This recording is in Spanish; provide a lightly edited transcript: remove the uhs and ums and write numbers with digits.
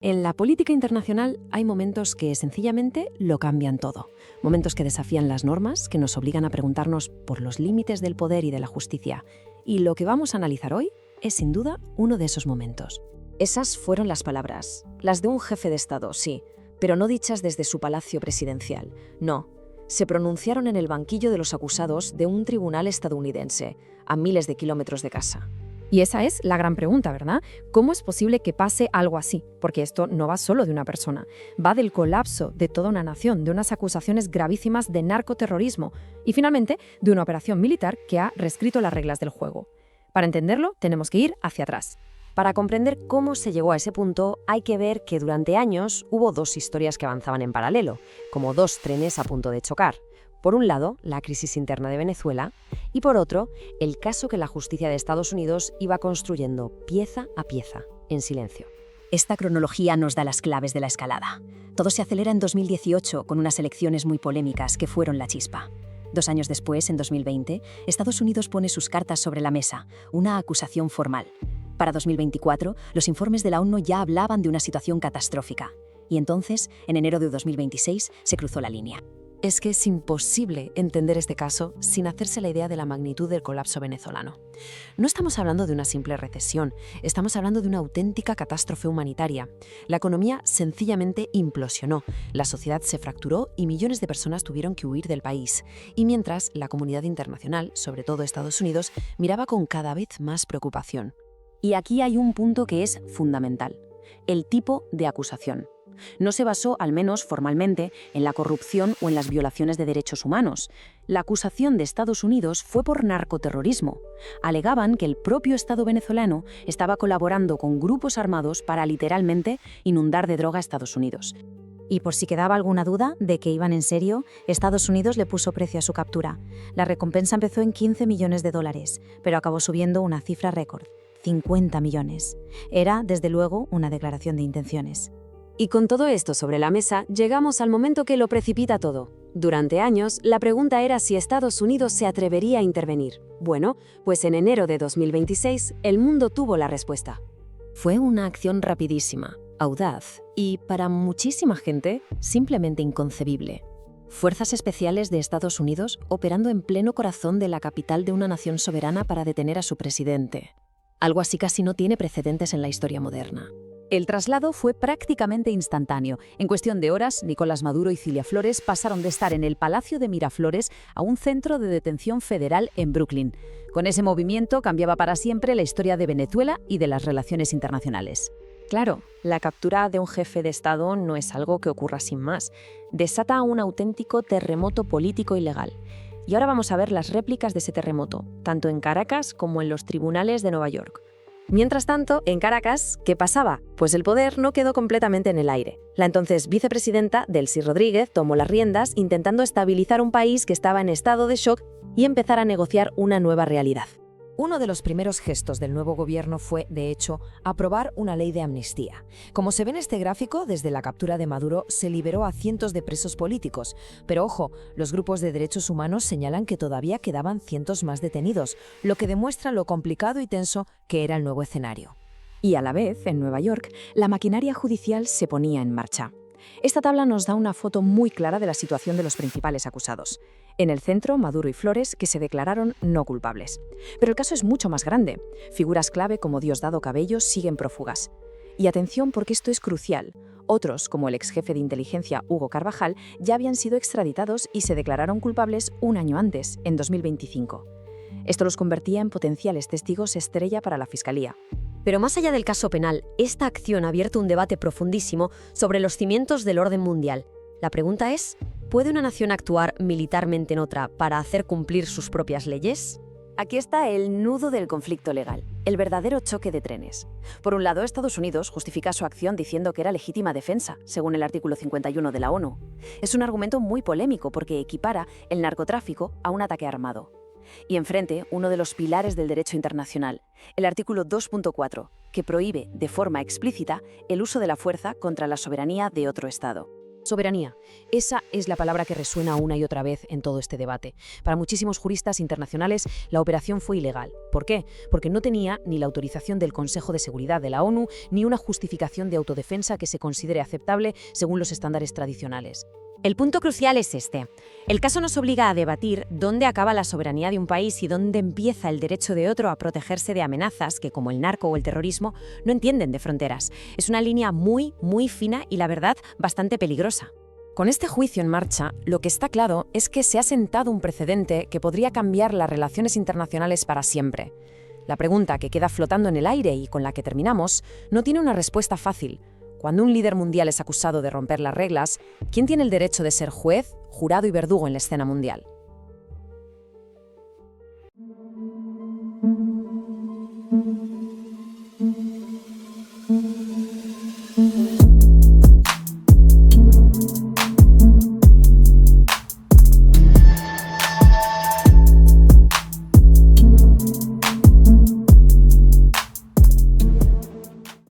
En la política internacional hay momentos que sencillamente lo cambian todo. Momentos que desafían las normas, que nos obligan a preguntarnos por los límites del poder y de la justicia. Y lo que vamos a analizar hoy es sin duda uno de esos momentos. Esas fueron las palabras, las de un jefe de Estado, sí, pero no dichas desde su palacio presidencial. No, se pronunciaron en el banquillo de los acusados de un tribunal estadounidense, a miles de kilómetros de casa. Y esa es la gran pregunta, ¿verdad? ¿Cómo es posible que pase algo así? Porque esto no va solo de una persona, va del colapso de toda una nación, de unas acusaciones gravísimas de narcoterrorismo y finalmente de una operación militar que ha reescrito las reglas del juego. Para entenderlo, tenemos que ir hacia atrás. Para comprender cómo se llegó a ese punto, hay que ver que durante años hubo dos historias que avanzaban en paralelo, como dos trenes a punto de chocar. Por un lado, la crisis interna de Venezuela, y por otro, el caso que la justicia de Estados Unidos iba construyendo pieza a pieza, en silencio. Esta cronología nos da las claves de la escalada. Todo se acelera en 2018 con unas elecciones muy polémicas que fueron la chispa. 2 años después, en 2020, Estados Unidos pone sus cartas sobre la mesa, una acusación formal. Para 2024, los informes de la ONU ya hablaban de una situación catastrófica. Y entonces, en enero de 2026, se cruzó la línea. Es que es imposible entender este caso sin hacerse la idea de la magnitud del colapso venezolano. No estamos hablando de una simple recesión, estamos hablando de una auténtica catástrofe humanitaria. La economía sencillamente implosionó, la sociedad se fracturó y millones de personas tuvieron que huir del país. Y mientras, la comunidad internacional, sobre todo Estados Unidos, miraba con cada vez más preocupación. Y aquí hay un punto que es fundamental: el tipo de acusación. No se basó, al menos formalmente, en la corrupción o en las violaciones de derechos humanos. La acusación de Estados Unidos fue por narcoterrorismo. Alegaban que el propio Estado venezolano estaba colaborando con grupos armados para literalmente inundar de droga a Estados Unidos. Y por si quedaba alguna duda de que iban en serio, Estados Unidos le puso precio a su captura. La recompensa empezó en $15 millones, pero acabó subiendo una cifra récord: 50 millones. Era, desde luego, una declaración de intenciones. Y con todo esto sobre la mesa, llegamos al momento que lo precipita todo. Durante años, la pregunta era si Estados Unidos se atrevería a intervenir. Bueno, pues en enero de 2026, el mundo tuvo la respuesta. Fue una acción rapidísima, audaz y, para muchísima gente, simplemente inconcebible. Fuerzas especiales de Estados Unidos operando en pleno corazón de la capital de una nación soberana para detener a su presidente. Algo así casi no tiene precedentes en la historia moderna. El traslado fue prácticamente instantáneo. En cuestión de horas, Nicolás Maduro y Cilia Flores pasaron de estar en el Palacio de Miraflores a un centro de detención federal en Brooklyn. Con ese movimiento cambiaba para siempre la historia de Venezuela y de las relaciones internacionales. Claro, la captura de un jefe de Estado no es algo que ocurra sin más. Desata un auténtico terremoto político y legal. Y ahora vamos a ver las réplicas de ese terremoto, tanto en Caracas como en los tribunales de Nueva York. Mientras tanto, en Caracas, ¿qué pasaba? Pues el poder no quedó completamente en el aire. La entonces vicepresidenta, Delcy Rodríguez, tomó las riendas intentando estabilizar un país que estaba en estado de shock y empezar a negociar una nueva realidad. Uno de los primeros gestos del nuevo gobierno fue, de hecho, aprobar una ley de amnistía. Como se ve en este gráfico, desde la captura de Maduro se liberó a cientos de presos políticos. Pero ojo, los grupos de derechos humanos señalan que todavía quedaban cientos más detenidos, lo que demuestra lo complicado y tenso que era el nuevo escenario. Y a la vez, en Nueva York, la maquinaria judicial se ponía en marcha. Esta tabla nos da una foto muy clara de la situación de los principales acusados. En el centro, Maduro y Flores, que se declararon no culpables. Pero el caso es mucho más grande. Figuras clave como Diosdado Cabello siguen prófugas. Y atención, porque esto es crucial. Otros, como el ex jefe de inteligencia Hugo Carvajal, ya habían sido extraditados y se declararon culpables un año antes, en 2025. Esto los convertía en potenciales testigos estrella para la Fiscalía. Pero más allá del caso penal, esta acción ha abierto un debate profundísimo sobre los cimientos del orden mundial. La pregunta es: ¿puede una nación actuar militarmente en otra para hacer cumplir sus propias leyes? Aquí está el nudo del conflicto legal, el verdadero choque de trenes. Por un lado, Estados Unidos justifica su acción diciendo que era legítima defensa, según el artículo 51 de la ONU. Es un argumento muy polémico porque equipara el narcotráfico a un ataque armado. Y enfrente, uno de los pilares del derecho internacional, el artículo 2.4, que prohíbe de forma explícita el uso de la fuerza contra la soberanía de otro Estado. Soberanía. Esa es la palabra que resuena una y otra vez en todo este debate. Para muchísimos juristas internacionales, la operación fue ilegal. ¿Por qué? Porque no tenía ni la autorización del Consejo de Seguridad de la ONU, ni una justificación de autodefensa que se considere aceptable según los estándares tradicionales. El punto crucial es este. El caso nos obliga a debatir dónde acaba la soberanía de un país y dónde empieza el derecho de otro a protegerse de amenazas que, como el narco o el terrorismo, no entienden de fronteras. Es una línea muy, muy fina y, la verdad, bastante peligrosa. Con este juicio en marcha, lo que está claro es que se ha sentado un precedente que podría cambiar las relaciones internacionales para siempre. La pregunta que queda flotando en el aire y con la que terminamos no tiene una respuesta fácil. Cuando un líder mundial es acusado de romper las reglas, ¿quién tiene el derecho de ser juez, jurado y verdugo en la escena mundial?